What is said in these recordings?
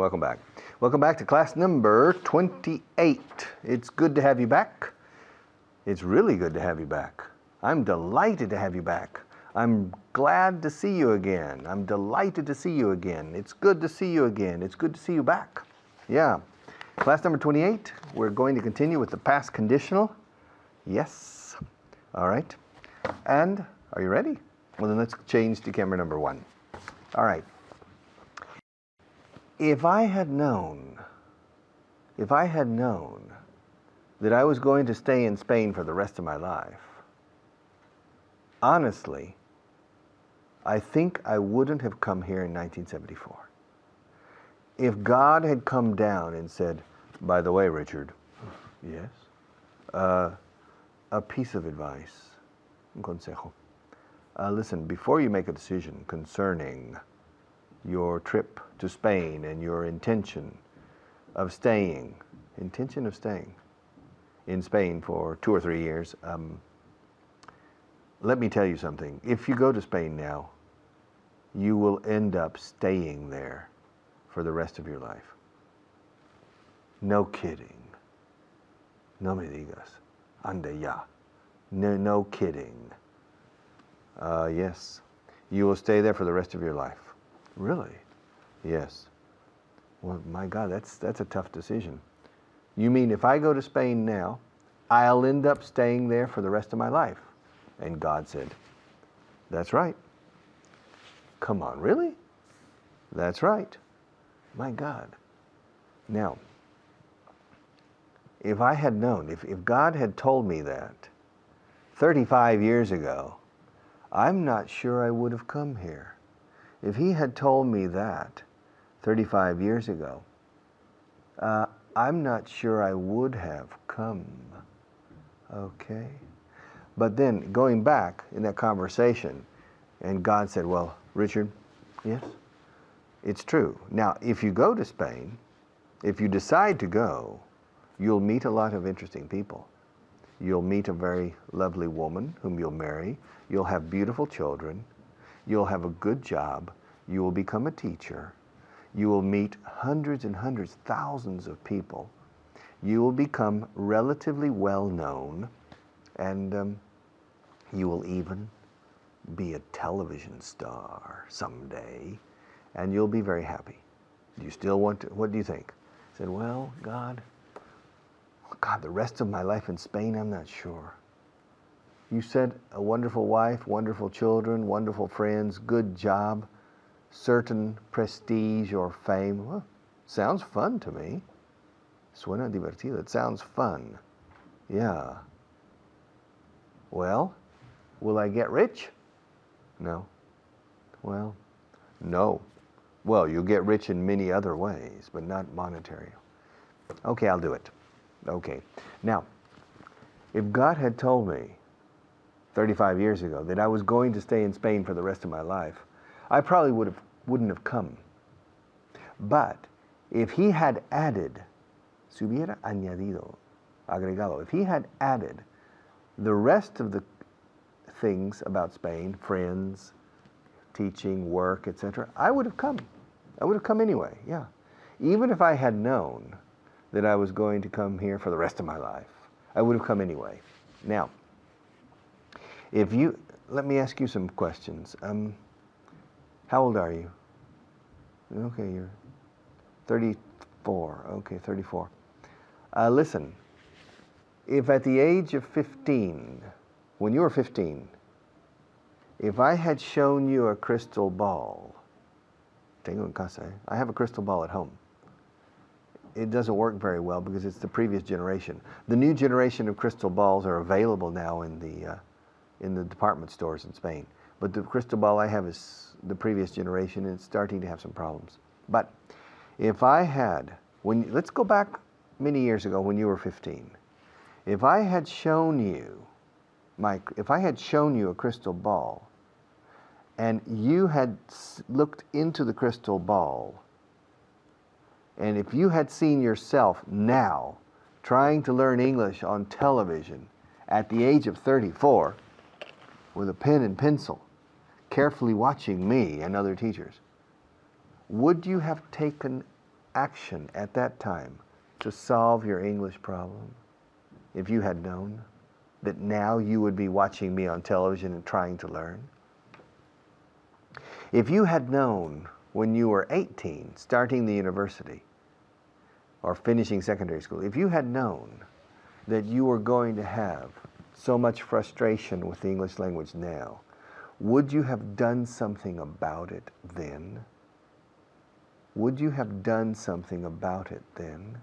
welcome back. Welcome back to class number 28. It's good to have you back. It's really good to have you back. I'm delighted to have you back. I'm glad to see you again. I'm delighted to see you again. It's good to see you again. It's good to see you back. Yeah. Class number 28, we're going to continue with the past conditional. Yes. All right. And are you ready? Well, then let's change to camera number 1. All right. If I had known that I was going to stay in Spain for the rest of my life, honestly, I think I wouldn't have come here in 1974. If God had come down and said, by the way, Richard, yes, a piece of advice, un consejo. Listen, before you make a decision concerning your trip to Spain and your intention of staying in Spain for 2 or 3 years, let me tell you something. If you go to Spain now, you will end up staying there for the rest of your life. No kidding. No me digas. Ande ya. No kidding. Yes. You will stay there for the rest of your life. Really? Yes. Well, my God, that's a tough decision. You mean if I go to Spain now, I'll end up staying there for the rest of my life? And God said, that's right. Come on, really? That's right. My God. Now, if I had known, if God had told me that 35 years ago, I'm not sure I would have come here. If he had told me that 35 years ago, I'm not sure I would have come. Okay? But then going back in that conversation, and God said, well, Richard, yes, it's true. Now, if you go to Spain, if you decide to go, you'll meet a lot of interesting people. You'll meet a very lovely woman whom you'll marry. You'll have beautiful children. You'll have a good job. You will become a teacher. You will meet hundreds and hundreds, thousands of people. You will become relatively well known, and you will even be a television star someday, and you'll be very happy. Do you still want to, what do you think? I said, well, God, the rest of my life in Spain, I'm not sure. You said a wonderful wife, wonderful children, wonderful friends, good job, certain prestige or fame. Well, sounds fun to me. Suena divertido. It sounds fun. Yeah. Well, will I get rich? No. Well, no. Well, you'll get rich in many other ways, but not monetary. Okay, I'll do it. Okay. Now, if God had told me 35 years ago that I was going to stay in Spain for the rest of my life, I probably wouldn't have come. But if he had added, si hubiera añadido, agregado, if he had added the rest of the things about Spain, friends, teaching, work, etc., I would have come. I would have come anyway, yeah. Even if I had known that I was going to come here for the rest of my life, I would have come anyway. Now, let me ask you some questions. How old are you? Okay, you're 34. Okay, 34. Listen, if at the age of 15, when you were 15, if I had shown you a crystal ball, tengo en casa, I have a crystal ball at home. It doesn't work very well because it's the previous generation. The new generation of crystal balls are available now in the department stores in Spain. But the crystal ball I have is the previous generation, and it's starting to have some problems. But if I had, let's go back many years ago when you were 15. If I had shown you a crystal ball, and you had looked into the crystal ball, and if you had seen yourself now trying to learn English on television at the age of 34 with a pen and pencil, carefully watching me and other teachers, would you have taken action at that time to solve your English problem? If you had known that now you would be watching me on television and trying to learn? If you had known when you were 18, starting the university or finishing secondary school, if you had known that you were going to have so much frustration with the English language now, would you have done something about it then? Would you have done something about it then?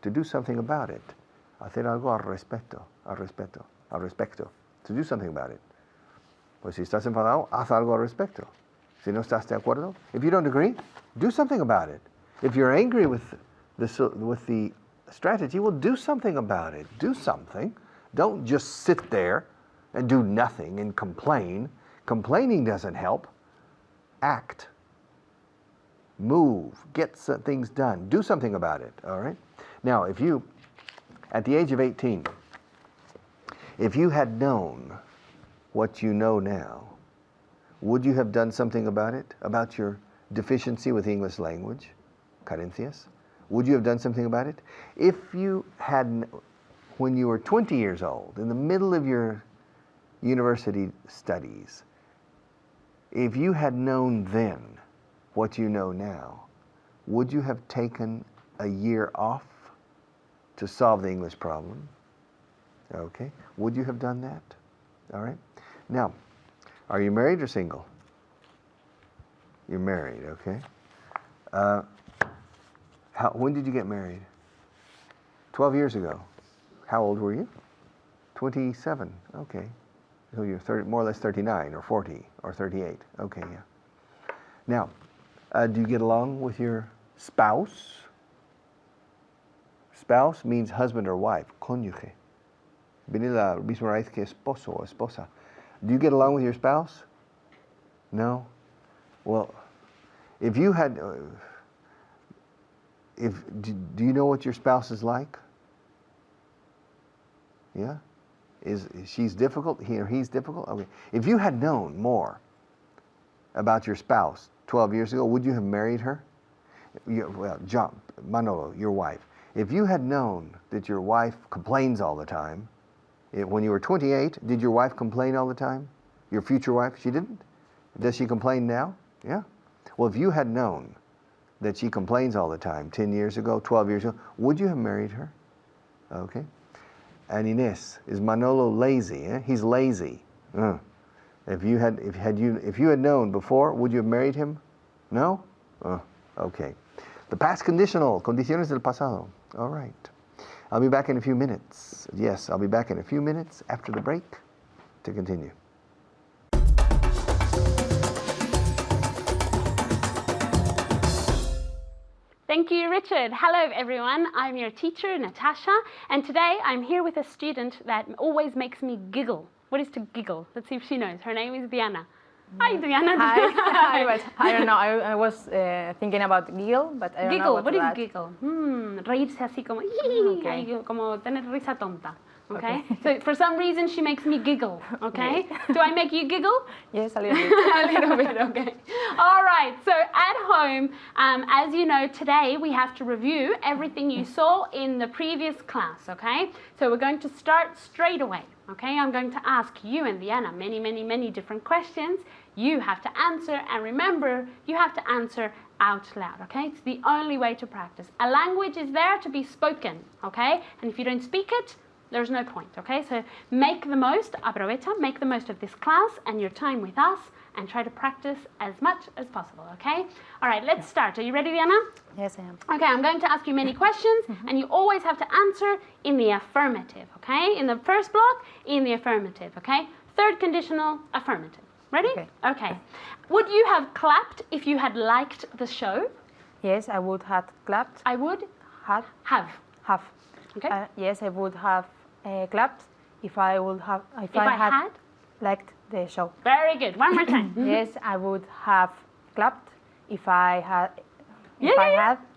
To do something about it. Hacer algo al respecto, al respecto, al respecto. To do something about it. Pues si estás enfadado, haz algo al respecto. Si no estás de acuerdo, if you don't agree, do something about it. If you're angry with the strategy, well, do something about it. Do something. Don't just sit there and do nothing and complain. Complaining doesn't help. Act. Move. Get some things done. Do something about it, all right? Now, if you, at the age of 18, if you had known what you know now, would you have done something about it? About your deficiency with the English language? Carencias? Would you have done something about it? If you had, when you were 20 years old, in the middle of your university studies, if you had known then what you know now, would you have taken a year off to solve the English problem? Okay. Would you have done that? All right. Now, are you married or single? You're married, okay. When did you get married? 12 years ago. How old were you? 27, okay. So you're 30, more or less 39 or 40 or 38. Okay, yeah. Now, do you get along with your spouse? Spouse means husband or wife, cónyuge. Viene la misma raíz que esposo o esposa. Do you get along with your spouse? No? Well, if you had, do you know what your spouse is like? Yeah? Is she's difficult, he or he's difficult? Okay. If you had known more about your spouse 12 years ago, would you have married her? Well, Manolo, your wife. If you had known that your wife complains all the time, when you were 28, did your wife complain all the time? Your future wife, she didn't? Does she complain now? Yeah. Well, if you had known that she complains all the time 10 years ago, 12 years ago, would you have married her? Okay. And Inés, is Manolo lazy? Eh? He's lazy. If you had known before, would you have married him? No? Okay. The past conditional, condiciones del pasado. All right. I'll be back in a few minutes. Yes, I'll be back in a few minutes after the break to continue. Thank you, Richard. Hello, everyone. I'm your teacher, Natasha, and today I'm here with a student that always makes me giggle. What is to giggle? Let's see if she knows. Her name is Diana. Hi, Diana. Hi. I don't know. I was thinking about giggle, but I don't know what is giggle? Reírse así como, okay. Como tener risa tonta. Okay? So for some reason she makes me giggle, okay? Do I make you giggle? Yes, a little bit. A little bit, okay. All right, so at home, as you know, today we have to review everything you saw in the previous class, okay? So we're going to start straight away, okay? I'm going to ask you and Diana many different questions. You have to answer, and remember, you have to answer out loud, okay? It's the only way to practice. A language is there to be spoken, okay? And if you don't speak it, there's no point, okay? So make the most, aprovecha, make the most of this class and your time with us and try to practice as much as possible, okay? All right, let's start. Are you ready, Diana? Yes, I am. Okay, I'm going to ask you many questions and you always have to answer in the affirmative, okay? In the first block, in the affirmative, okay? Third conditional, affirmative. Ready? Okay. Would you have clapped if you had liked the show? Yes, I would have clapped. I would? Have. Okay. Yes, I would have clapped if I had liked the show. Very good. One more time. Yes, I would have clapped if I had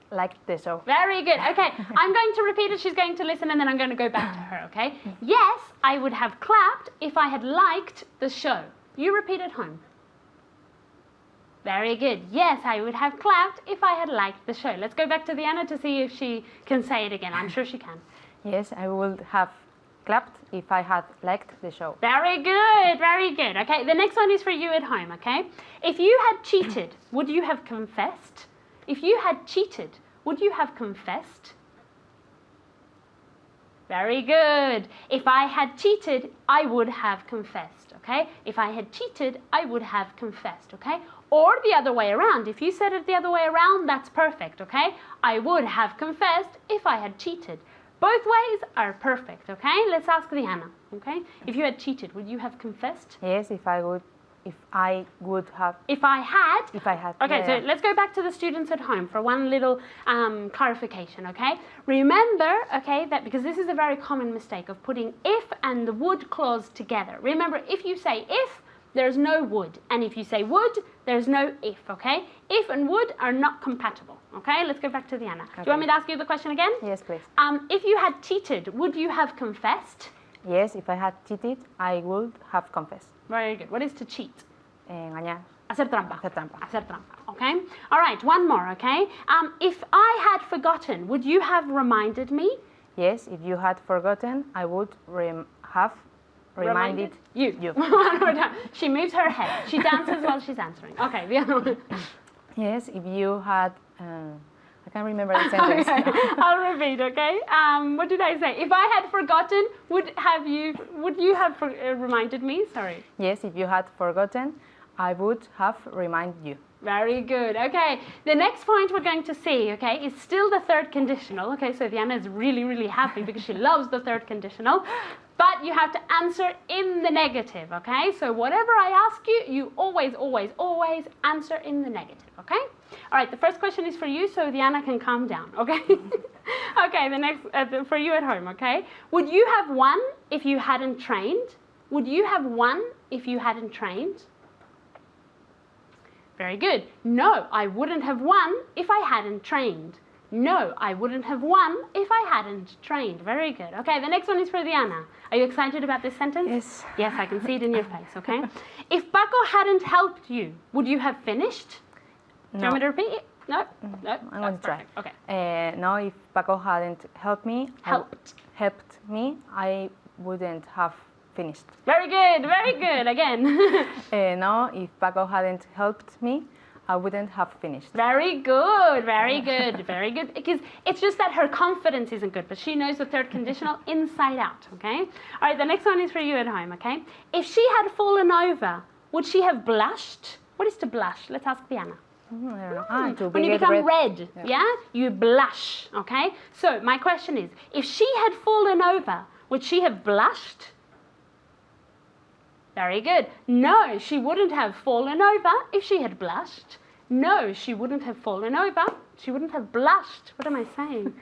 liked the show. Very good. Okay, I'm going to repeat it. She's going to listen, and then I'm going to go back to her. Okay. Yes, I would have clapped if I had liked the show. You repeat at home. Very good. Yes, I would have clapped if I had liked the show. Let's go back to Diana to see if she can say it again. I'm sure she can. Yes, I would have clapped if I had liked the show. Very good, very good. Okay, the next one is for you at home, okay? If you had cheated, would you have confessed? If you had cheated, would you have confessed? Very good. If I had cheated, I would have confessed, okay? If I had cheated, I would have confessed, okay? Or the other way around. If you said it the other way around, that's perfect, okay? I would have confessed if I had cheated. Both ways are perfect, okay? Let's ask Diana, okay? If you had cheated, would you have confessed? Yes, if I would have. If I had. Okay, yeah, so yeah. let's go back to the students at home for one little clarification, okay? Remember, okay, that because this is a very common mistake of putting if and the would clause together. Remember, if you say if, there's no would. And if you say would, there's no if, okay? If and would are not compatible, okay? Let's go back to Diana. Okay. Do you want me to ask you the question again? Yes, please. If you had cheated, would you have confessed? Yes, if I had cheated, I would have confessed. Very good. What is to cheat? Engañar. Hacer trampa. Hacer trampa. Hacer trampa, okay? All right, one more, okay? If I had forgotten, would you have reminded me? Yes, if you had forgotten, I would have reminded you. One more time. She moves her head. She dances while she's answering. Okay, the other one. Yes, if you had. I can't remember the sentence. Okay, I'll repeat, okay? What did I say? If I had forgotten, would you have reminded me? Sorry. Yes, if you had forgotten, I would have reminded you. Very good. Okay, the next point we're going to see, okay, is still the third conditional. Okay, so Diana is really, really happy because she loves the third conditional. But you have to answer in the negative, okay? So whatever I ask you, you always, always, always answer in the negative, okay? All right, the first question is for you, so Diana can calm down, okay? Okay, the next, for you at home, okay? Would you have won if you hadn't trained? Would you have won if you hadn't trained? Very good. No, I wouldn't have won if I hadn't trained. No, I wouldn't have won if I hadn't trained. Very good. Okay, the next one is for Diana. Are you excited about this sentence? Yes. Yes, I can see it in your face, okay? If Paco hadn't helped you, would you have finished? No. Do you want me to repeat it? No? No? I'm going to try. Okay. No, if Paco hadn't helped me, I wouldn't have finished. Very good, again. No, if Paco hadn't helped me, I wouldn't have finished. Very good, very good, very good. Because it's just that her confidence isn't good, but she knows the third conditional inside out, okay? All right, the next one is for you at home, okay? If she had fallen over, would she have blushed? What is to blush? Let's ask Diana. I don't know. When you become red, yeah? You blush, okay? So my question is, if she had fallen over, would she have blushed? Very good. No, she wouldn't have fallen over if she had blushed. No, she wouldn't have fallen over. She wouldn't have blushed. What am I saying?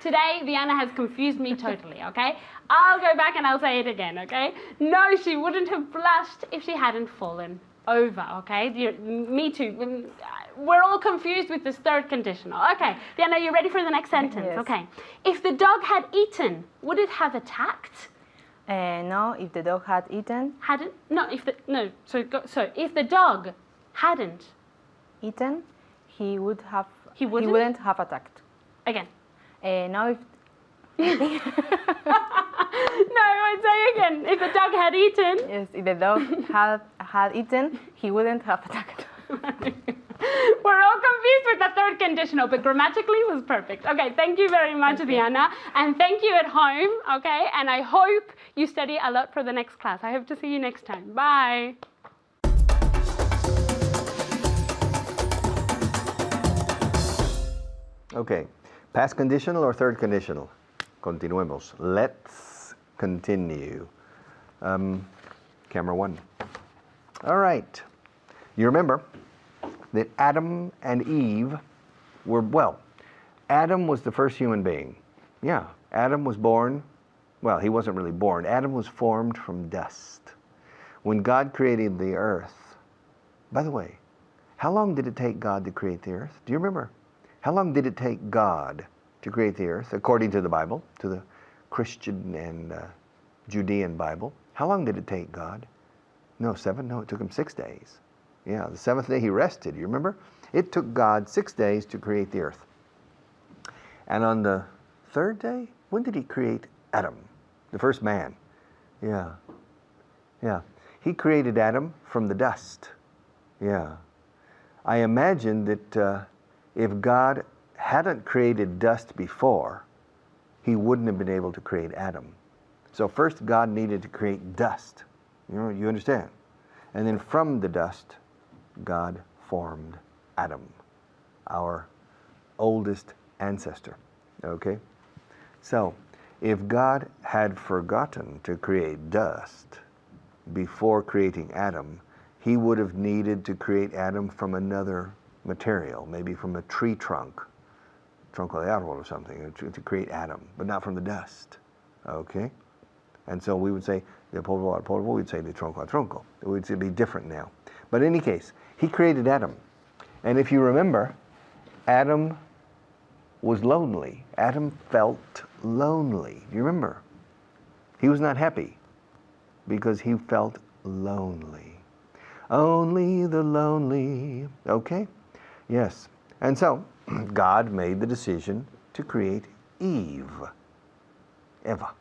Today, Diana has confused me totally, okay? I'll go back and I'll say it again, okay? No, she wouldn't have blushed if she hadn't fallen over, okay? Me too. We're all confused with this third conditional. Okay, Diana, are you ready for the next sentence? Yes. Okay. If the dog had eaten, would it have attacked? No, if the dog had eaten. Hadn't? No, if if the dog hadn't Eaten, he wouldn't have attacked. again. No, if No, I'd say again. If the dog had eaten. yes, if the dog had eaten, he wouldn't have attacked. We're all confused with the third conditional, but grammatically was perfect. Okay, thank you very much, Diana. And thank you at home, okay? And I hope you study a lot for the next class. I hope to see you next time. Bye. Okay, past conditional or third conditional? Continuemos. Let's continue. Camera one. All right. You remember that Adam and Eve were, well, Adam was the first human being. Yeah, Adam was born, well, he wasn't really born. Adam was formed from dust. When God created the earth, by the way, how long did it take God to create the earth? Do you remember? How long did it take God to create the earth, according to the Bible, to the Christian and Judean Bible? How long did it take God? No, 7? No, it took him 6 days. Yeah, the seventh day he rested, you remember? It took God 6 days to create the earth. And on the third day, when did he create Adam, the first man? Yeah. He created Adam from the dust. Yeah. I imagine that if God hadn't created dust before, he wouldn't have been able to create Adam. So first God needed to create dust. You understand? And then from the dust, God formed Adam, our oldest ancestor. Okay? So, if God had forgotten to create dust before creating Adam, he would have needed to create Adam from another material, maybe from a tree trunk de árbol or something, to create Adam, but not from the dust. Okay? And so we would say, de polvo al polvo, we'd say de tronco al tronco. It would be different now. But in any case, he created Adam. And if you remember, Adam was lonely. Adam felt lonely. Do you remember? He was not happy because he felt lonely. Only the lonely. Okay? Yes. And so, God made the decision to create Eve. Eva.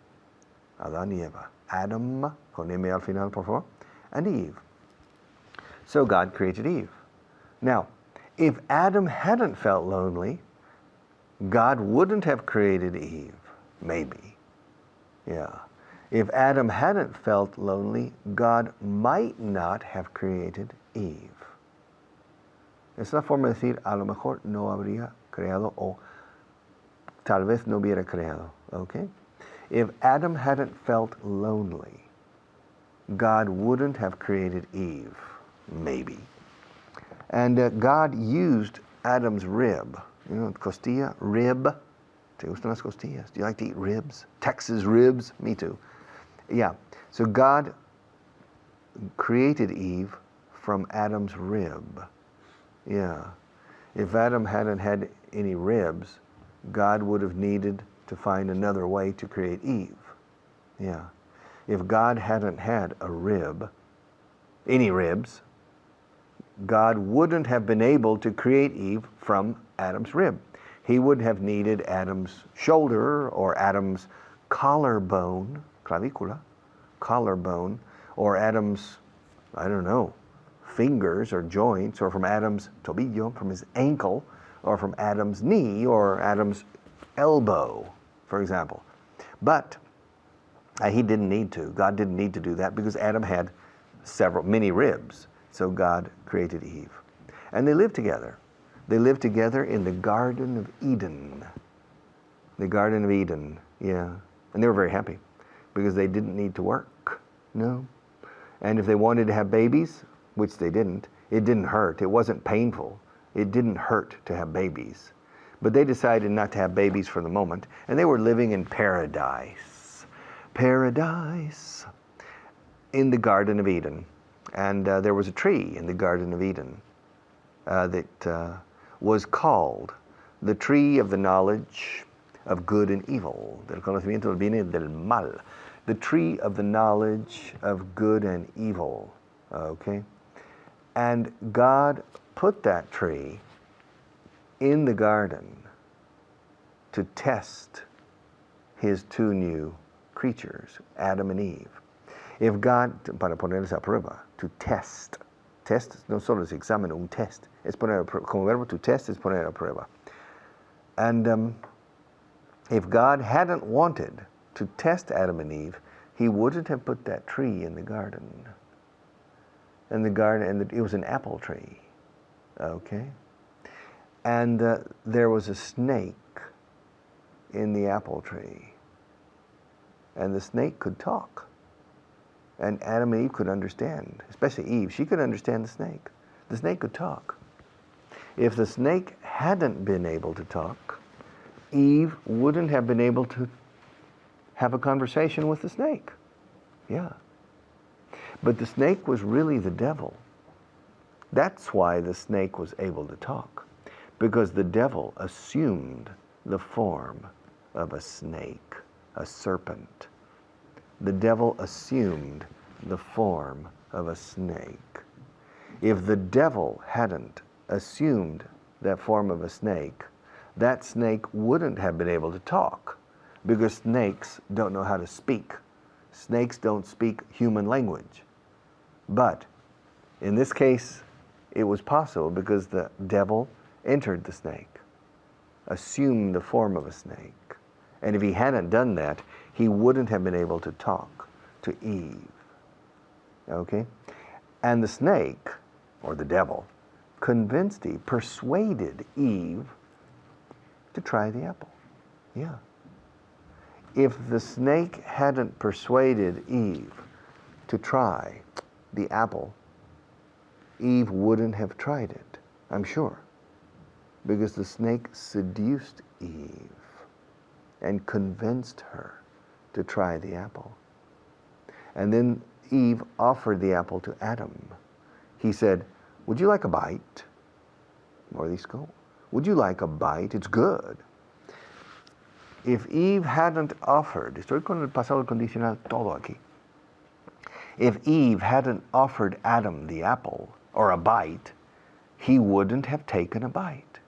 Adán y Eva. Adam, con M al final, por favor, and Eve. So God created Eve. Now, if Adam hadn't felt lonely, God wouldn't have created Eve. Maybe. Yeah. If Adam hadn't felt lonely, God might not have created Eve. Es la forma de decir, a lo mejor no habría creado o tal vez no hubiera creado. Okay? If Adam hadn't felt lonely, God wouldn't have created Eve. Maybe. And God used Adam's rib. You know, costilla, rib. ¿Te gustan las costillas? Do you like to eat ribs? Texas ribs? Me too. Yeah. So God created Eve from Adam's rib. Yeah. If Adam hadn't had any ribs, God would have needed to find another way to create Eve. Yeah. If God hadn't had a rib, any ribs, God wouldn't have been able to create Eve from Adam's rib. He would have needed Adam's shoulder or Adam's collarbone, clavicula, collarbone, or Adam's, I don't know, fingers or joints, or from Adam's tobillo, from his ankle, or from Adam's knee, or Adam's elbow, for example. But he didn't need to. God didn't need to do that because Adam had many ribs. So God created Eve. And they lived together. They lived together in the Garden of Eden. The Garden of Eden, yeah. And they were very happy because they didn't need to work. No. And if they wanted to have babies, which they didn't, it didn't hurt. It wasn't painful. It didn't hurt to have babies. But they decided not to have babies for the moment, and they were living in paradise. Paradise in the Garden of Eden. And there was a tree in the Garden of Eden that was called the tree of the knowledge of good and evil, del conocimiento del bien y del mal. The tree of the knowledge of good and evil. Okay? And God put that tree in the garden to test his two new creatures, Adam and Eve. If God, para ponerles a prueba, to test no solo es examen, un test, es poner, como verbo to test es poner a prueba. And if God hadn't wanted to test Adam and Eve, he wouldn't have put that tree in the garden. And it was an apple tree, okay? And there was a snake in the apple tree. And the snake could talk. And Adam and Eve could understand, especially Eve. She could understand the snake. The snake could talk. If the snake hadn't been able to talk, Eve wouldn't have been able to have a conversation with the snake. Yeah. But the snake was really the devil. That's why the snake was able to talk. Because the devil assumed the form of a snake, a serpent. The devil assumed the form of a snake. If the devil hadn't assumed that form of a snake, that snake wouldn't have been able to talk, because snakes don't know how to speak. Snakes don't speak human language. But in this case, it was possible because the devil entered the snake, assumed the form of a snake. And if he hadn't done that, he wouldn't have been able to talk to Eve. Okay? And the snake, or the devil, convinced Eve, persuaded Eve to try the apple. Yeah. If the snake hadn't persuaded Eve to try the apple, Eve wouldn't have tried it, I'm sure, because the snake seduced Eve and convinced her to try the apple. And then Eve offered the apple to Adam. He said, would you like a bite? Mordisco. Would you like a bite? It's good. If Eve hadn't offered, estoy con el pasado condicional todo aquí. If Eve hadn't offered Adam the apple, or a bite, he wouldn't have taken a bite.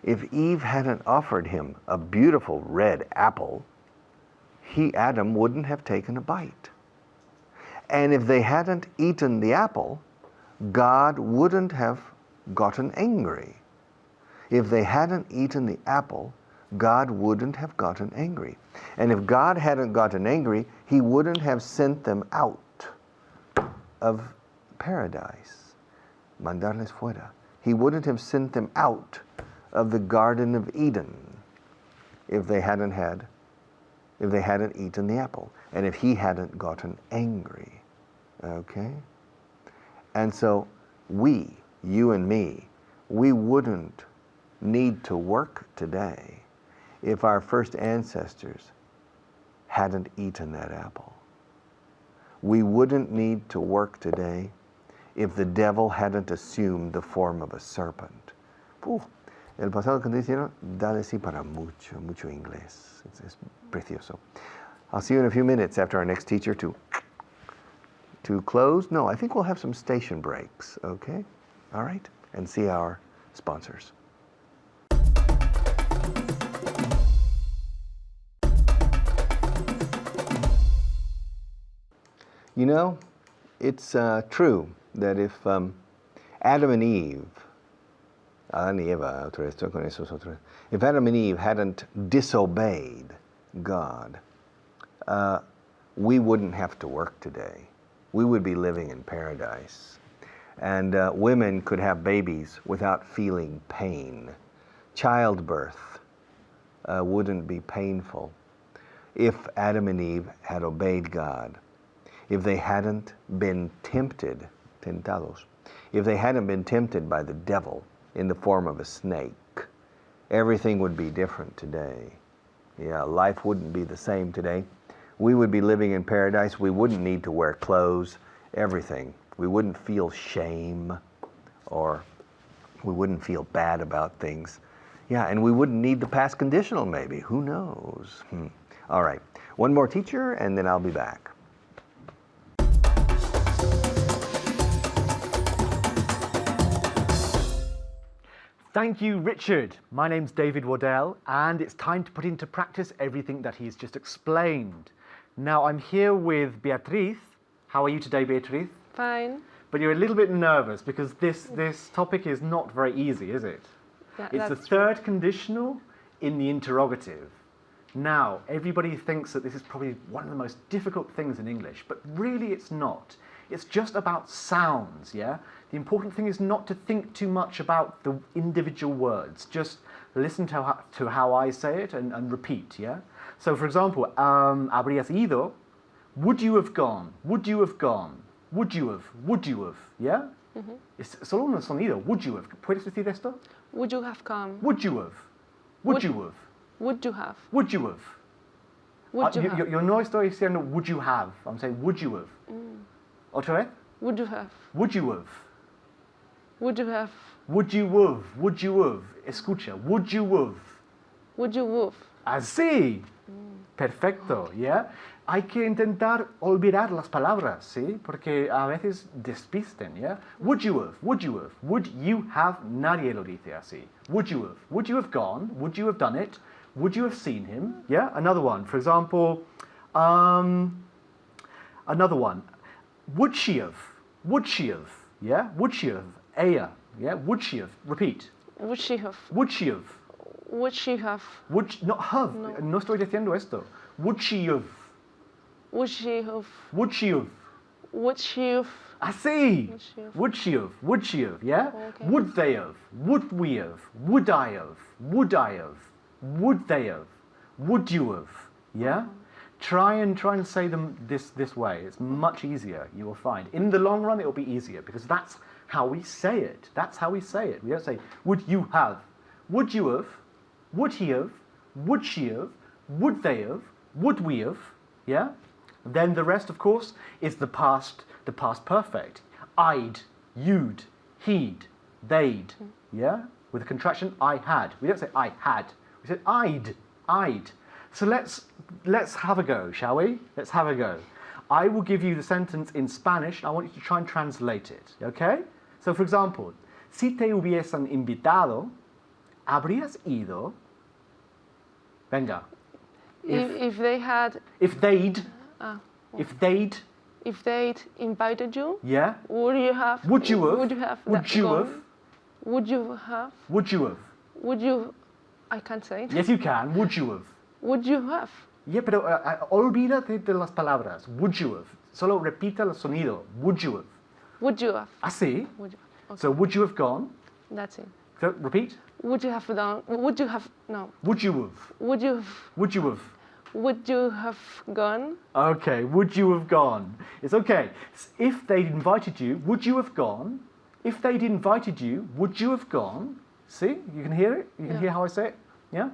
If Eve hadn't offered him a beautiful red apple, Adam wouldn't have taken a bite. And if they hadn't eaten the apple, God wouldn't have gotten angry. If they hadn't eaten the apple, God wouldn't have gotten angry. And if God hadn't gotten angry, he wouldn't have sent them out of paradise. Mandarles fuera. He wouldn't have sent them out of the Garden of Eden if they hadn't eaten the apple, and if he hadn't gotten angry. Okay? And so we, you and me, we wouldn't need to work today if our first ancestors hadn't eaten that apple. We wouldn't need to work today if the devil hadn't assumed the form of a serpent. El pasado condicional da de sí para mucho, mucho inglés. Es precioso. I'll see you in a few minutes after our next teacher to close. No, I think we'll have some station breaks, okay? All right? And see our sponsors. You know, it's true that if Adam and Eve, Adán y Eva, otra vez estoy con esos otros, if Adam and Eve hadn't disobeyed God, we wouldn't have to work today. We would be living in paradise. And women could have babies without feeling pain. Childbirth wouldn't be painful if Adam and Eve had obeyed God. If they hadn't been tempted, tentados, if they hadn't been tempted by the devil in the form of a snake, everything would be different today. Yeah, life wouldn't be the same today. We would be living in paradise. We wouldn't need to wear clothes, everything. We wouldn't feel shame, or we wouldn't feel bad about things. Yeah, and we wouldn't need the past conditional maybe. Who knows? All right, one more teacher and then I'll be back. Thank you, Richard. My name's David Waddell, and it's time to put into practice everything that he's just explained. Now, I'm here with Beatriz. How are you today, Beatriz? Fine. But you're a little bit nervous because this topic is not very easy, is it? Yeah, it's the third conditional in the interrogative. Now, everybody thinks that this is probably one of the most difficult things in English, but really it's not. It's just about sounds, yeah? The important thing is not to think too much about the individual words. Just listen to how I say it and repeat, yeah? So, for example, habrías ido, would you have gone? Would you have gone? Would you have, yeah? Mm-hmm. Es solo un sonido, would you have. ¿Puedes decir esto? Would you have come? Would you have? Would you have? Would you have? Would you have? Would you have? Yo no estoy diciendo would you have. I'm saying would you have. Otra vez? Would you have? Would you have? Would you have? Would you have? Would you have? Escucha. Would you have? Would you have? Así. Perfecto, ¿ya? Hay que intentar olvidar las palabras, ¿sí? Porque a veces despisten, ¿ya? Would you have, would you have, would you have, nadie lo dice así. Would you have gone, would you have done it, would you have seen him, yeah? Another one, for example, another one, would she have, yeah? Would she have, ella, yeah? Would she have, repeat. Would she have? Would she have? Would she have? Not have, No. no estoy diciendo esto. Would she have? Would she have? Would she have? Would she have? Así. Would she have? Would she have? Would she have? Yeah? Okay. Would they have? Would we have? Would I have? Would I have? Would they have? Would you have? Yeah? Try and say them this way. It's much easier, you will find. In the long run, it will be easier because that's how we say it. That's how we say it. We don't say, would you have? Would you have? Would he have? Would she have? Would they have? Would we have? Yeah? Then the rest, of course, is the past perfect. I'd, you'd, he'd, they'd. Yeah? With a contraction, I had. We don't say I had. We say I'd. So let's have a go, shall we? Let's have a go. I will give you the sentence in Spanish and I want you to try and translate it. Okay? So for example, si te hubiesen invitado, ¿habrías ido? Venga. If they had, If they'd if they'd invited you, yeah? would you have? Would you have? Would you have? Would you gone? have? Would you have? Would you have? Would you? I can't say it. Yes, you can. Would you have? Would you have? Yeah, pero olvídate de las palabras. Would you have? Solo repita el sonido. Would you have? Would you have? Así. Would you? Okay. So would you have gone? That's it. So repeat. Would you have done? Would you have? No. Would you have? Would you have? Would you have? Would you have gone? Okay, would you have gone? It's okay. If they'd invited you, would you have gone? If they'd invited you, would you have gone? See? You can hear it? You can hear how I say it? Yeah?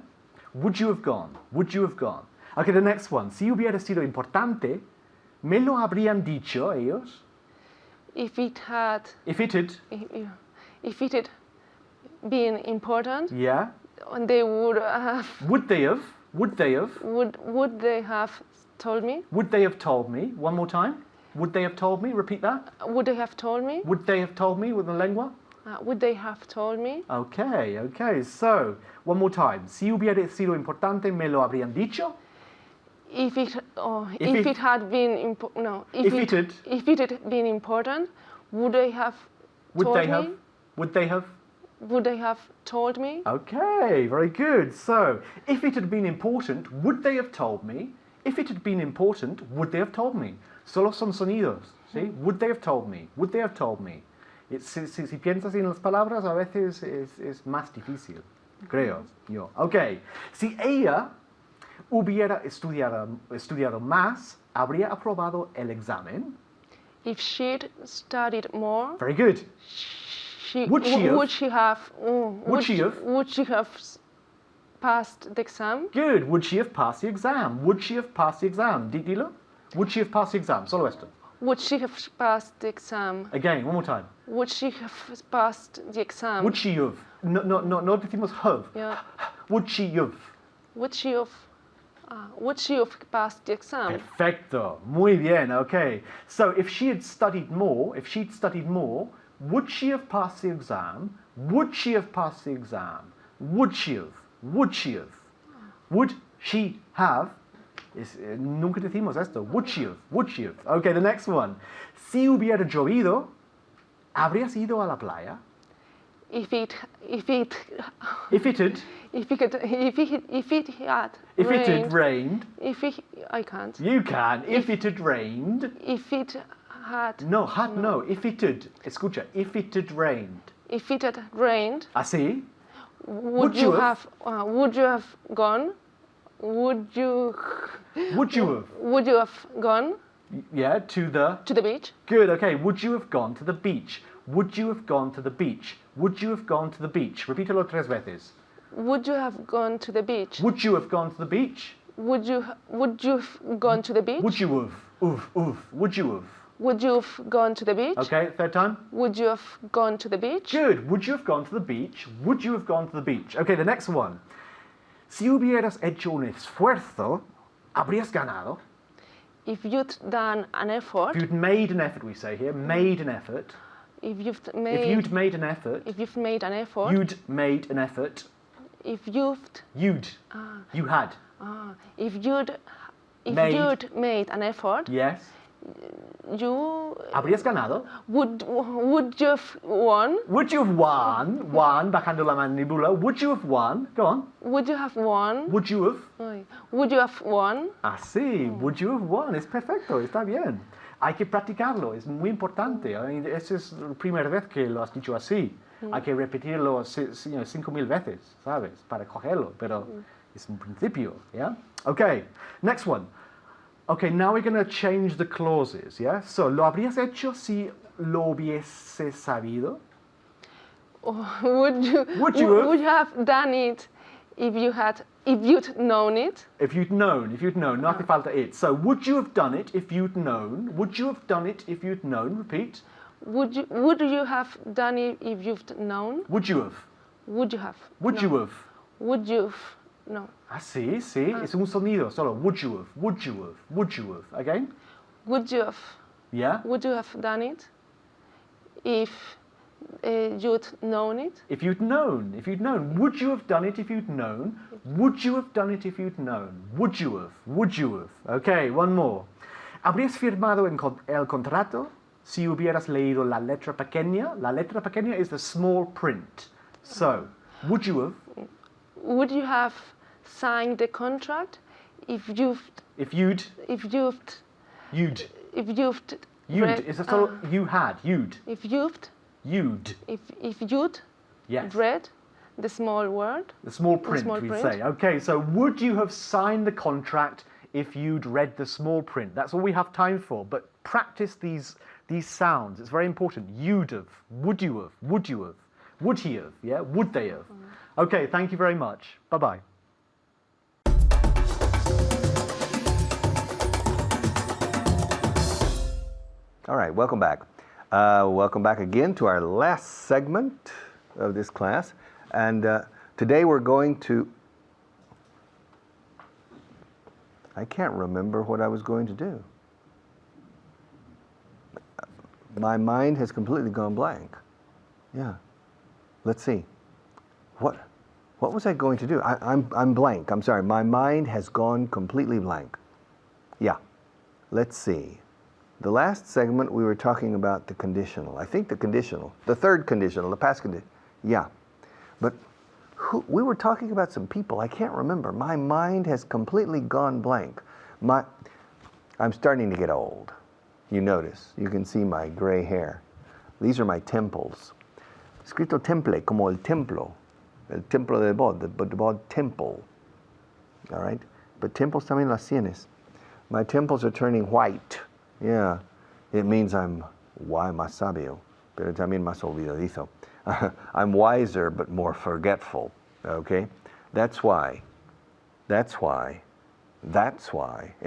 Would you have gone? Would you have gone? Okay, the next one. Si hubiera sido importante, ¿me lo habrían dicho ellos? If it had, If it had, if it had been important, yeah. they would have. Would they have? Would they have? Would they have told me? Would they have told me? One more time. Would they have told me? Repeat that. Would they have told me? Would they have told me with the lengua? Would they have told me? Okay, okay. So, one more time. Si hubiera sido importante, ¿me lo habrían dicho? If it it- had been If it had- if it had been important, would they have Would told they me? have? Would they have? Would they have told me? Okay, very good. So, if it had been important, would they have told me? If it had been important, would they have told me? Solo son sonidos, ¿sí? Would they have told me? Would they have told me? Si piensas en las palabras, a veces es más difícil, creo yo. Ok, si ella hubiera estudiado más, ¿habría aprobado el examen? If she'd studied more, Very good. Would she have? Would she have? Would she have? Would she have passed the exam? Good. Would she have passed the exam? Would she have passed the exam? Dilo. Would she have passed the exam? Solo esto. Would she have passed the exam? Again, one more time. Would she have passed the exam? Would she have? No decimos have. Yeah. Would she have? Would she have? Would she have passed the exam? Perfecto. Muy bien. Okay. So if she'd studied more, would she have passed the exam? Would she have passed the exam? Would she have? Would she have? Would she have? Nunca decimos esto. Would she have? Would she have? Okay, the next one. Si hubiera llovido, ¿habrías ido a la playa? If it If it had rained. I can't. You can. If it had rained. If it had. No. If it had. Escucha. If it had rained. If it had rained. Así. Would you have? Would you have gone? Would you have gone? Yeah, to the beach? Good. Okay. Would you have gone to the beach? Would you have gone to the beach? Would you have gone to the beach? Repítelo 3 veces. Would you have gone to the beach? Would you have gone to the beach? Would you have gone to the beach? Would you have? Would you have? Would you have gone to the beach? Okay, third time. Would you have gone to the beach? Good. Would you have gone to the beach? Would you have gone to the beach? Okay, the next one. Si hubieras hecho un esfuerzo, Habrías ganado. If you'd done an effort. If you'd made an effort, we say here, made an effort. If you'd If you'd made an effort. If you've made an effort. You'd made an effort. If you've. You'd. You had. If you'd made an effort. Yes. You. Habrías ganado. Would you've won? Would you have won? Won, bajando la mandíbula. Would you have won? Go on. Would you have won? Would you have? Would you have won? Así, would you have won? Es perfecto, está bien. Hay que practicarlo, es muy importante. Esa es la primera vez que lo has dicho así. Hay que repetirlo 5,000 veces, ¿sabes? Para cogerlo, pero es un principio, ¿ya? Okay, next one. Okay, now we're going to change the clauses, yeah? So, ¿lo habrías hecho si lo hubiese sabido? Would you have done it if you'd known it? If you'd known, no hace falta it. So, would you have done it if you'd known? Would you have done it if you'd known? Repeat. Would you have done it if you'd known? Would you have? Would you have? Would you have? Would you have? No. Sí, es un sonido, solo. Would you have? Would you have? Would you have? Again? Would you have? Yeah? Would you have done it if you'd known it? If you'd known. Would you have done it if you'd known? Would you have done it if you'd known? Would you have? Would you have? Okay, one more. ¿Habrías firmado el contrato si hubieras leído la letra pequeña? La letra pequeña is the small print. So, would you have? Would you have signed the contract if you'd is a sort of you had, you'd. If you'd yes. read the small word. The small print, we say. Okay, so would you have signed the contract if you'd read the small print? That's all we have time for, but practice these sounds. It's very important. You'd have, would you have, would you have, would he have, yeah, would they have? Okay, thank you very much. Bye-bye. All right, welcome back. Welcome back again to our last segment of this class. And today we're going to... I can't remember what I was going to do. My mind has completely gone blank. Yeah. Let's see. What was I going to do? I'm blank. I'm sorry. My mind has gone completely blank. Yeah. Let's see. The last segment we were talking about the conditional. I think the conditional. The third conditional, the past conditional. Yeah. But we were talking about some people. I can't remember. My mind has completely gone blank. I'm starting to get old. You notice. You can see my gray hair. These are my temples. Escrito temple, como el templo. El templo de Bod, the Bod temple. All right? But temples también las tienes. My temples are turning white. Yeah. It means I'm más sabio, pero también más olvidadizo. I'm wiser, but more forgetful. Okay? That's why. Es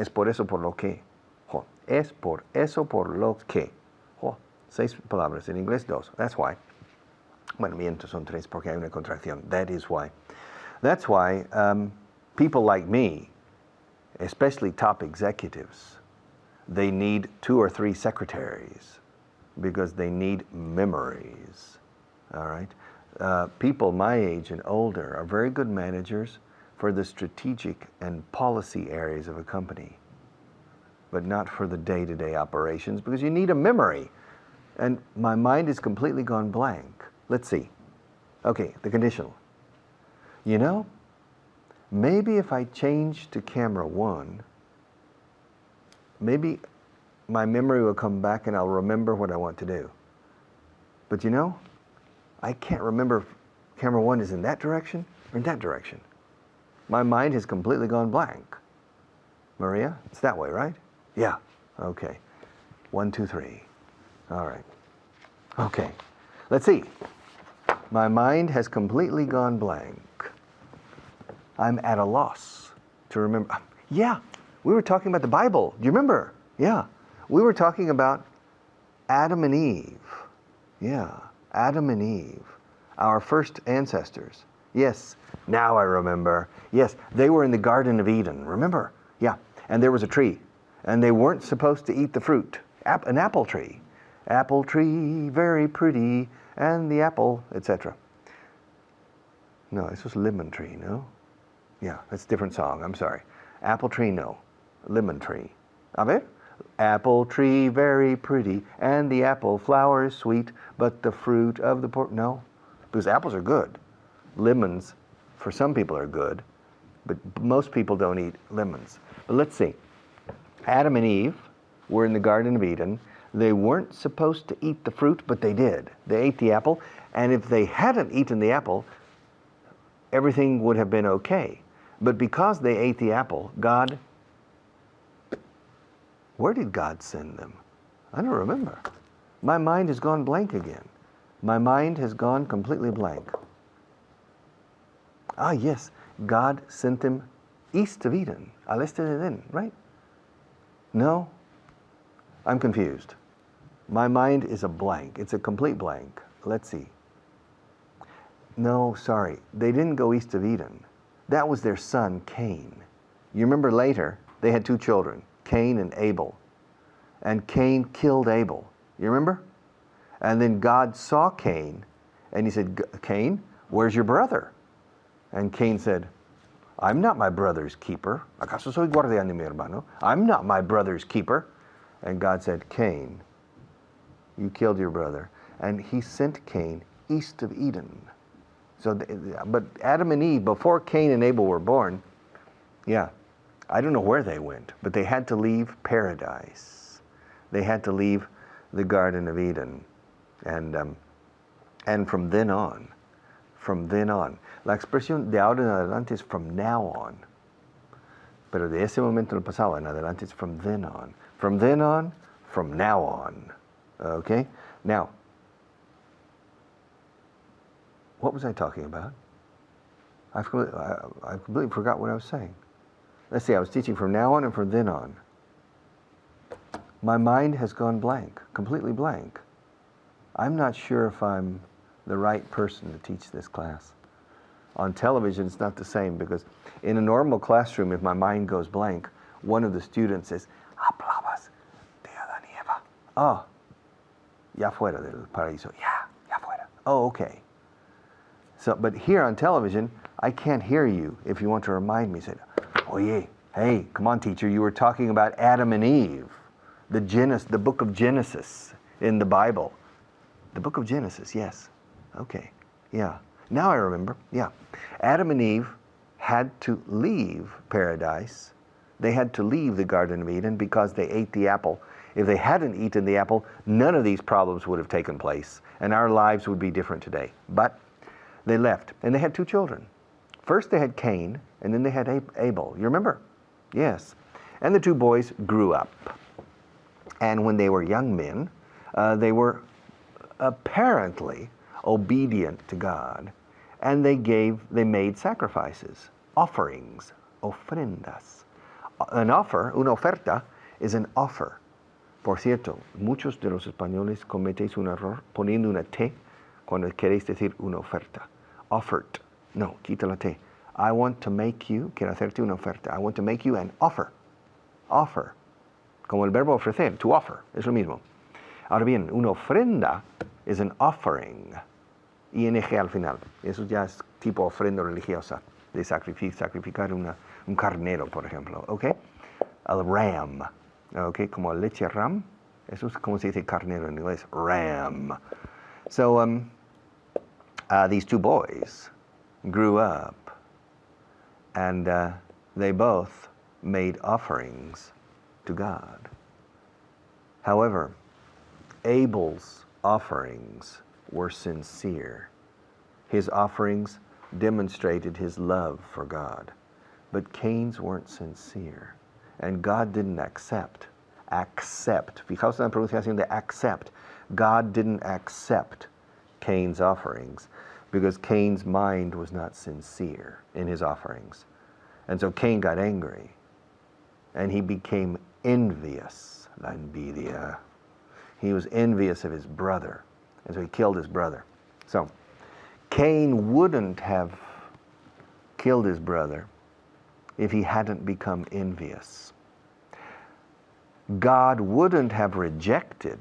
por eso por lo que. Es por eso por lo que. 6 palabras, en inglés 2. That's why. Bueno, miento, son 3 porque hay una contracción. That is why. That's why people like me, especially top executives, they need 2 or 3 secretaries because they need memories. All right? People my age and older are very good managers for the strategic and policy areas of a company, but not for the day-to-day operations because you need a memory. And my mind is completely gone blank. Let's see. Okay, the conditional. You know, maybe if I change to camera 1, maybe my memory will come back and I'll remember what I want to do. But you know, I can't remember if camera 1 is in that direction or in that direction. My mind has completely gone blank. Maria, it's that way, right? Yeah. Okay. 1, 2, 3. All right. Okay. Let's see. My mind has completely gone blank. I'm at a loss to remember. Yeah, we were talking about the Bible. Do you remember? Yeah. We were talking about Adam and Eve. Yeah, Adam and Eve, our first ancestors. Yes, now I remember. Yes, they were in the Garden of Eden, remember? Yeah, And there was a tree. And they weren't supposed to eat the fruit. An apple tree. Apple tree, very pretty, and the apple, etc. No, this was lemon tree, no? Yeah, that's a different song, I'm sorry. Apple tree, no. Lemon tree. A ver? Apple tree, very pretty, and the apple flower is sweet, but the fruit of the no. Because apples are good. Lemons, for some people, are good, but most people don't eat lemons. But let's see. Adam and Eve were in the Garden of Eden. They weren't supposed to eat the fruit, but they did. They ate the apple, and if they hadn't eaten the apple, everything would have been okay. But because they ate the apple, God, where did God send them? I don't remember. My mind has gone blank again. My mind has gone completely blank. Ah, yes, God sent them east of Eden, al este de Edén, right? No, I'm confused. My mind is a blank. It's a complete blank. Let's see. No, sorry. They didn't go east of Eden. That was their son, Cain. You remember later, they had two children, Cain and Abel. And Cain killed Abel. You remember? And then God saw Cain, and he said, Cain, where's your brother? And Cain said, I'm not my brother's keeper. ¿Acaso soy guardián de mi hermano? I'm not my brother's keeper. And God said, Cain, you killed your brother. And he sent Cain east of Eden. So, but Adam and Eve, before Cain and Abel were born, yeah, I don't know where they went, but they had to leave paradise. They had to leave the Garden of Eden. And from then on, la expresión de ahora en adelante is from now on. Pero de ese momento en el pasado en adelante is from then on. From then on, from now on. Okay? Now, what was I talking about? I completely forgot what I was saying. Let's see, I was teaching from now on and from then on. My mind has gone blank, completely blank. I'm not sure if I'm the right person to teach this class. On television, it's not the same, because in a normal classroom, if my mind goes blank, one of the students says, hablabas de Adán y Eva. Oh, ya fuera del paraíso. Ya fuera. Oh, okay. So, but here on television, I can't hear you if you want to remind me. Say, oye, hey, come on, teacher, you were talking about Adam and Eve, the book of Genesis in the Bible. The book of Genesis, yes. Okay, yeah. Now I remember, yeah. Adam and Eve had to leave paradise. They had to leave the Garden of Eden because they ate the apple. If they hadn't eaten the apple, none of these problems would have taken place, and our lives would be different today. But they left, and they had two children. First they had Cain, and then they had Abel. You remember? Yes. And the two boys grew up. And when they were young men, they were apparently obedient to God, and they made sacrifices, offerings, ofrendas. An offer, una oferta, is an offer. Por cierto, muchos de los españoles cometéis un error poniendo una T cuando queréis decir una oferta. Offered. No, quita la T. I want to make you, quiero hacerte una oferta. I want to make you an offer. Offer. Como el verbo ofrecer, to offer, es lo mismo. Ahora bien, una ofrenda is an offering. ING al final. Eso ya es tipo ofrenda religiosa, de sacrificar un carnero, por ejemplo. ¿Ok? El ram. ¿Ok? Como leche ram. Eso es como se dice carnero en inglés. Ram. So, these two boys grew up, and they both made offerings to God. However, Abel's offerings were sincere. His offerings demonstrated his love for God. But Cain's weren't sincere. And God didn't accept. Fijaos en la pronunciación de accept. God didn't accept Cain's offerings because Cain's mind was not sincere in his offerings. And so Cain got angry. And he became envious. La envidia. He was envious of his brother. And so he killed his brother. So Cain wouldn't have killed his brother if he hadn't become envious. God wouldn't have rejected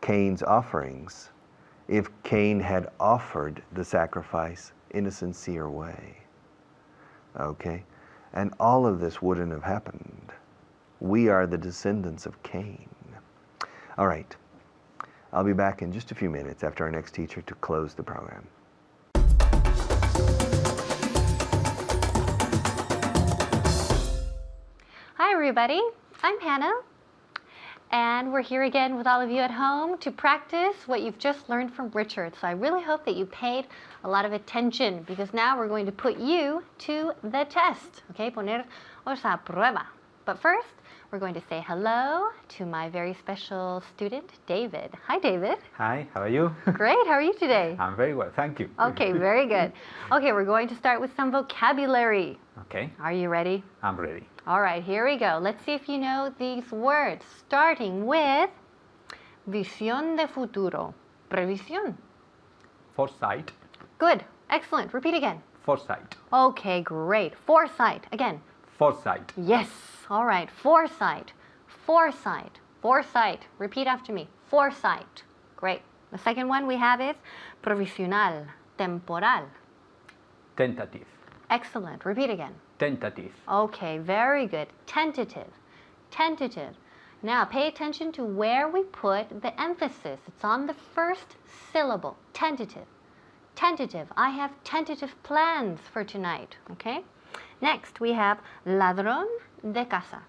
Cain's offerings if Cain had offered the sacrifice in a sincere way. Okay? And all of this wouldn't have happened. We are the descendants of Cain. All right. I'll be back in just a few minutes after our next teacher to close the program. Hi everybody, I'm Hannah, and we're here again with all of you at home to practice what you've just learned from Richard. So I really hope that you paid a lot of attention, because now we're going to put you to the test. Okay, poneros a prueba. But first, we're going to say hello to my very special student, David. Hi, David. Hi, how are you? Great, how are you today? I'm very well, thank you. Okay, very good. Okay, we're going to start with some vocabulary. Okay, Are you ready? I'm ready. All right, here we go. Let's see if you know these words, starting with visión de futuro. Previsión. Foresight, Good. Excellent. Repeat again. foresight, Okay, great. Foresight. Again. foresight, Yes. All right. Foresight. Foresight. Foresight. Repeat after me. Foresight. Great. The second one we have is provisional. Temporal. tentative, Excellent. Repeat again. tentative, Okay, very good. Tentative. Tentative. Now pay attention to where we put the emphasis. It's on the first syllable. Tentative. Tentative. I have tentative plans for tonight. Okay? Next, we have ladrón de casas.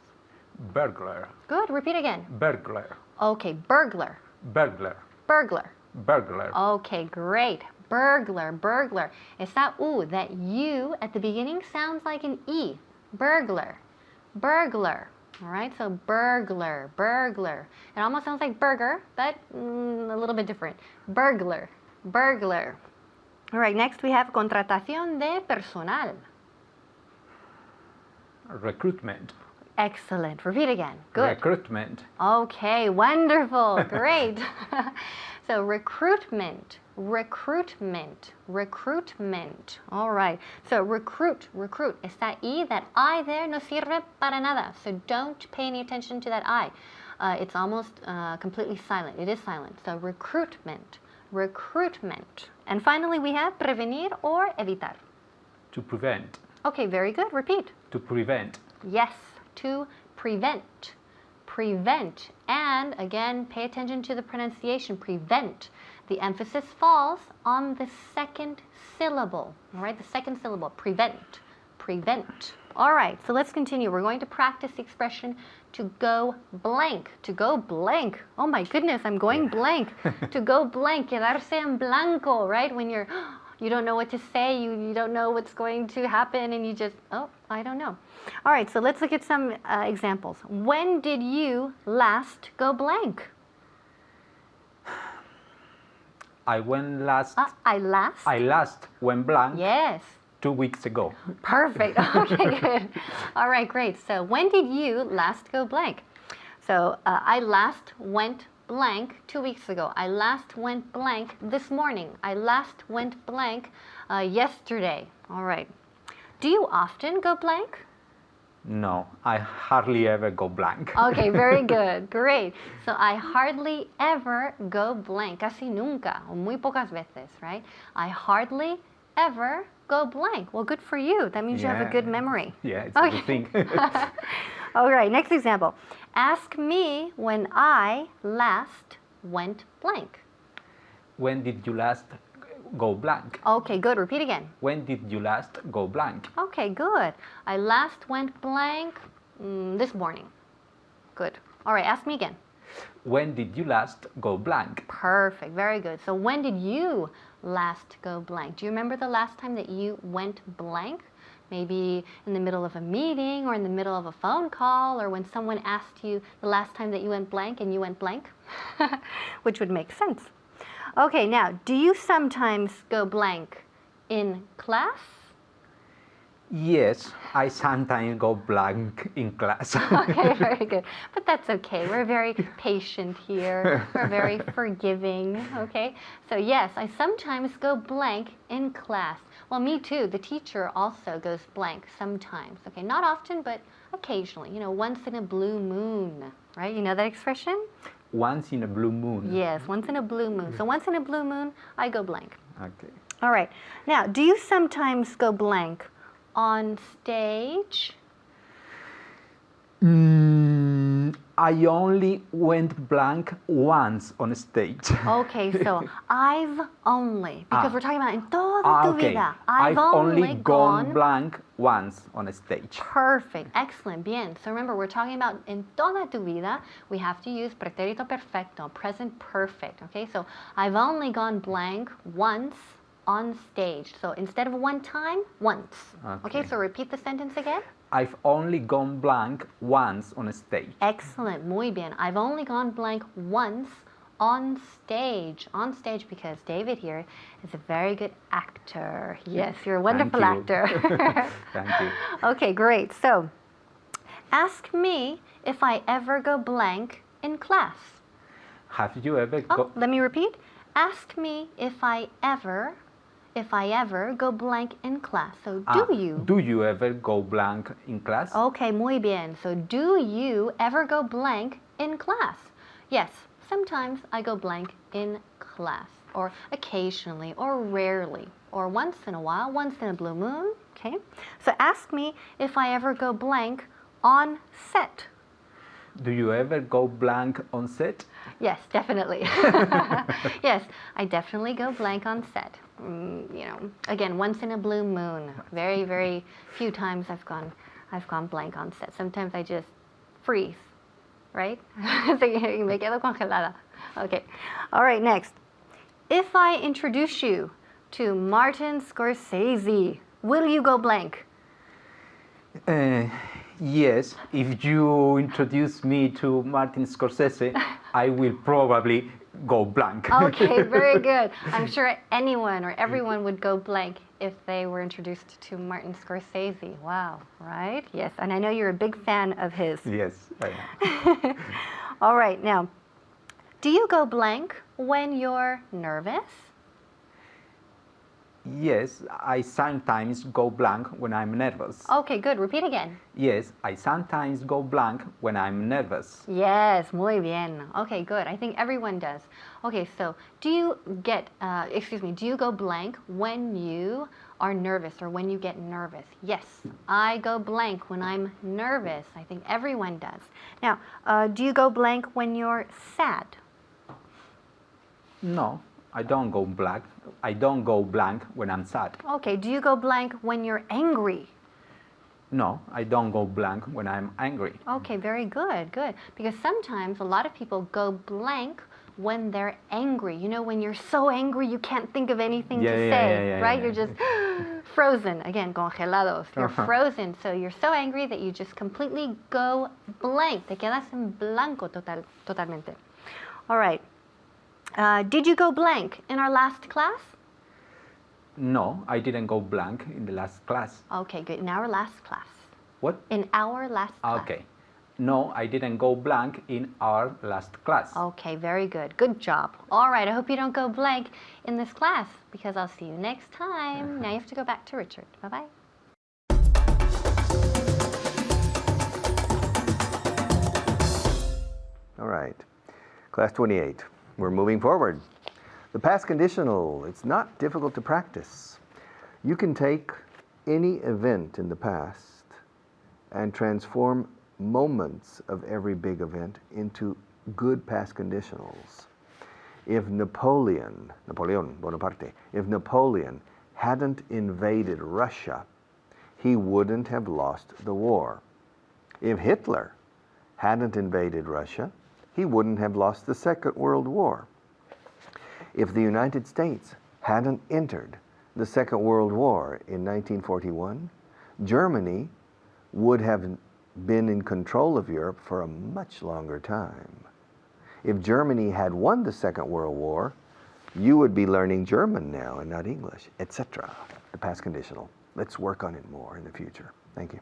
burglar, Good. Repeat again. burglar, Okay, burglar. burglar, Burglar. burglar, Okay, great. Burglar, burglar. Esa U, that U at the beginning sounds like an E. Burglar. Burglar. All right, so burglar, burglar. It almost sounds like burger, but a little bit different. Burglar, burglar. All right, next we have contratación de personal. recruitment, Excellent. Repeat again. Good. recruitment, Okay, wonderful. Great. So recruitment, recruitment, recruitment. All right. So recruit, recruit. Está I, that I there no sirve para nada. So don't pay any attention to that I. It's almost completely silent. It is silent. So recruitment, recruitment. And finally we have prevenir or evitar. to prevent, Okay, very good. Repeat. to prevent, Yes, to prevent. Prevent. And again, pay attention to the pronunciation. Prevent. The emphasis falls on the second syllable. All right, the second syllable. Prevent. Prevent. All right, so let's continue. We're going to practice the expression to go blank. To go blank. Oh my goodness, I'm going blank. To go blank. Quedarse en blanco, right? When you don't know what to say, you don't know what's going to happen, and you just, oh, I don't know. All right, so let's look at some examples. When did you last go blank? I last I last? went blank Yes. 2 weeks ago. Perfect. Okay, good. All right, great. So when did you last go blank? So I last went blank 2 weeks ago. I last went blank this morning. I last went blank yesterday. All right. Do you often go blank? No, I hardly ever go blank. Okay, very good. Great. So I hardly ever go blank. Casi nunca, o muy pocas veces, right? I hardly ever go blank. Well, good for you. That means you have a good memory. Yeah, it's a good thing. All right, next example. Ask me when I last went blank. When did you last go blank? Okay, good. Repeat again. When did you last go blank? Okay, good. I last went blank this morning. Good. All right, ask me again. When did you last go blank? Perfect. Very good. So when did you last go blank? Do you remember the last time that you went blank? Maybe in the middle of a meeting or in the middle of a phone call, or when someone asked you the last time that you went blank and you went blank, which would make sense. Okay, now, do you sometimes go blank in class? Yes, I sometimes go blank in class. Okay, very good. But that's okay. We're very patient here. We're very forgiving, okay? So yes, I sometimes go blank in class. Well, me too. The teacher also goes blank sometimes. Okay, not often, but occasionally. You know, once in a blue moon, right? You know that expression? Once in a blue moon. Yes, once in a blue moon. So once in a blue moon, I go blank. Okay. All right. Now, do you sometimes go blank on stage? I only went blank once on stage. Okay, so I've only, because we're talking about en toda tu Okay. vida. I've only gone blank once on a stage. Perfect, excellent, bien. So remember, we're talking about en toda tu vida. We have to use pretérito perfecto, present perfect. Okay, so I've only gone blank once on stage. So instead of one time, once. Okay, so repeat the sentence again. I've only gone blank once on a stage. Excellent, muy bien. I've only gone blank once on stage. On stage, because David here is a very good actor. Yes, you're a wonderful actor. Thank you. Okay, great. So, ask me if I ever go blank in class. Have you ever Oh, let me repeat. Ask me if I ever go blank in class. So, Do you ever go blank in class? Okay, muy bien. So, do you ever go blank in class? Yes, sometimes I go blank in class, or occasionally, or rarely, or once in a while, once in a blue moon. Okay, so ask me if I ever go blank on set. Do you ever go blank on set? Yes, definitely. Yes, I definitely go blank on set. You know, again, once in a blue moon. Very, very few times I've gone blank on set. Sometimes I just freeze, right? Me quedo congelada. Okay. All right, next. If I introduce you to Martin Scorsese, will you go blank? Yes, if you introduce me to Martin Scorsese, I will probably go blank. Okay, very good. I'm sure anyone or everyone would go blank if they were introduced to Martin Scorsese. Wow, right? Yes, and I know you're a big fan of his. Yes, I am. All right, now, do you go blank when you're nervous? Yes, I sometimes go blank when I'm nervous. Okay, good. Repeat again. Yes, I sometimes go blank when I'm nervous. Yes, muy bien. Okay, good. I think everyone does. Okay, so do you go blank when you are nervous or when you get nervous? Yes, I go blank when I'm nervous. I think everyone does. Now, do you go blank when you're sad? No, I don't go blank. I don't go blank when I'm sad. Okay, do you go blank when you're angry? No, I don't go blank when I'm angry. Okay, very good, good. Because sometimes a lot of people go blank when they're angry. You know, when you're so angry you can't think of anything to say, right? You're just frozen. Again, congelados. You're frozen. So you're so angry that you just completely go blank. Te quedas en blanco totalmente. All right. Did you go blank in our last class? No, I didn't go blank in the last class. Okay, good. In our last class. What? In our last class. Okay. No, I didn't go blank in our last class. Okay, very good. Good job. All right, I hope you don't go blank in this class because I'll see you next time. Now you have to go back to Richard. Bye-bye. All right. Class 28. We're moving forward. The past conditional, it's not difficult to practice. You can take any event in the past and transform moments of every big event into good past conditionals. If Napoleon Bonaparte, if Napoleon hadn't invaded Russia, he wouldn't have lost the war. If Hitler hadn't invaded Russia, he wouldn't have lost the Second World War. If the United States hadn't entered the Second World War in 1941, Germany would have been in control of Europe for a much longer time. If Germany had won the Second World War, you would be learning German now and not English, etc. The past conditional. Let's work on it more in the future. Thank you.